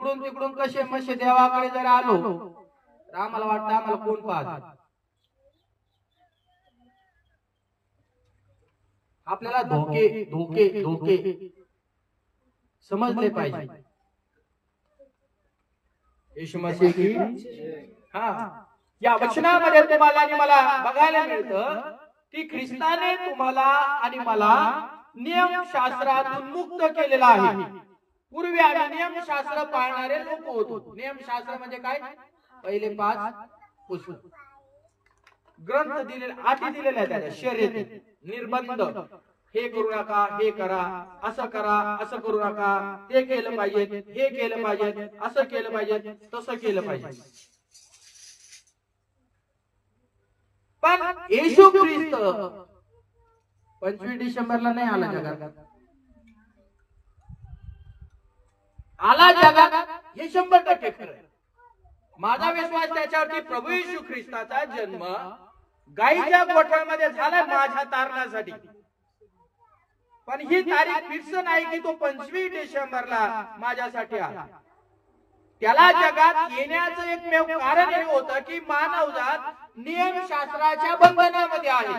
इकडून तिकडून कसे मसे देवाकडे जर आलो तर आम्हाला वाटतं आम्हाला कोण पाहत. आपल्याला धोके धोके धोके समजले पाहिजे. येशू मसीह की या वचनामध्ये तुम्हाला आणि मला बघायला मिळतं की ख्रिस्ताने तुम्हाला आणि मला नियमशास्त्रातून मुक्त केलेला आहे. पूर्वी आम्ही नियमशास्त्र पाळणारे लोक होतो. नियमशास्त्र म्हणजे काय? पहिले 5 पुस्तक ग्रंथ दिलेले, अटी दिलेल्या आहेत, शर्यती, निर्बंध, हे करू नका, हे करा, असं करा, असं करू नका, ते केलं पाहिजे, हे केलं पाहिजे, असं केलं पाहिजे, तसं केलं पाहिजे. पण येशू ख्रिस्त 25 डिसेंबरला नाही आला जगात. आला जगात हे 100% खरं. माझा विश्वास त्याच्यावरती प्रभू येशू ख्रिस्ताचा जन्म गाईच्या गोठ्यामध्ये झाला माझ्या तारणासाठी. पण ही तारीख फिक्स नाही की तो 25 डिसेंबरला माझ्यासाठी आला. त्याला जगात येण्याचं एकमेव कारण हे होतं की मानवजात नियमशास्त्राच्या बंधनामध्ये आहे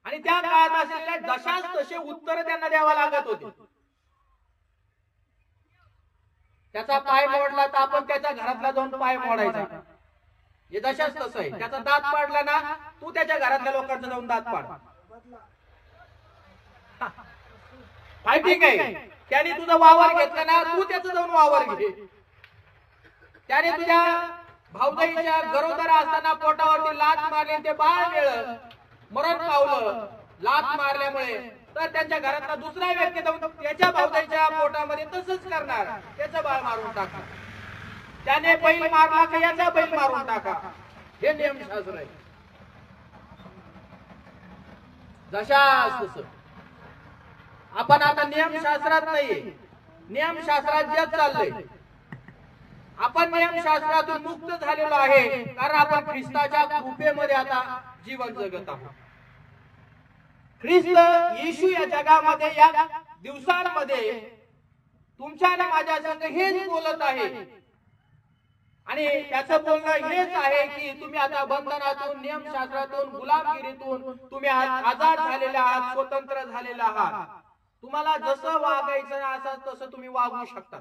आणि त्या काळात असलेल्या जशास तसे उत्तर त्यांना द्यावा लागत होते. त्याचा पाय मोडला तर आपण त्याच्या घरातला जाऊन पाय मोडायचा, हे जशास तसं आहे. त्याचा दात पाडला ना, तू त्याच्या घरातल्या लोकांचा जाऊन दात पाड. ठीक आहे. त्याने तुझा वावर घेतला ना, तू त्याचं जाऊन वावर घे. त्याने तुझ्या भाऊजाईच्या गरोदर असताना पोटावरती लात मारली, ते बाळ मिळलं, मरण पावलं लात मारल्यामुळे, तर त्यांच्या घरातला दुसरा व्यक्ती जाऊन त्याच्या भाऊजाईच्या पोटामध्ये तसंच करणार, त्याचं बाळ मारून टाका. त्याने बैल मारला का याचा बैल मारून टाका. हे नियमशास्त्र आहे. जशास तसं आपण आता नियमशास्त्रात नाहीये, नियमशास्त्रात जग चाललंय. आपण नियमशास्त्रातून मुक्त झालेलो आहे कारण आपण ख्रिस्ताच्या कृपेमध्ये आता जीवन जगत आहोत. ख्रिस्त येशू या जगामध्ये या दिवसांमध्ये तुमच्या आणि माझ्या संग हेच बोलत आहे आणि त्याचं बोलणं हेच आहे की तुम्ही आता बंधनातून, नियमशास्त्रातून, गुलामगिरीतून तुम्ही आजाद झालेले आहात, स्वतंत्र झालेले आहात. तुम्हाला जसं वागायचं असं तसं तुम्ही वागू शकता.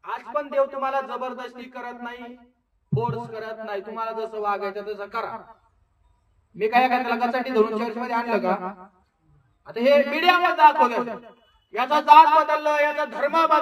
आज पण देव तुम्हाला जबरदस्ती करत नाही, फोर्स करत नाही. तुम्हाला जसं वागायचं तसं करा. मी काय त्याला कचाटी धरून चर्च मध्ये आणलं का? आता हे मीडियामध्ये दाखवलं, याचा जात बदललं, याचा धर्म बदलला.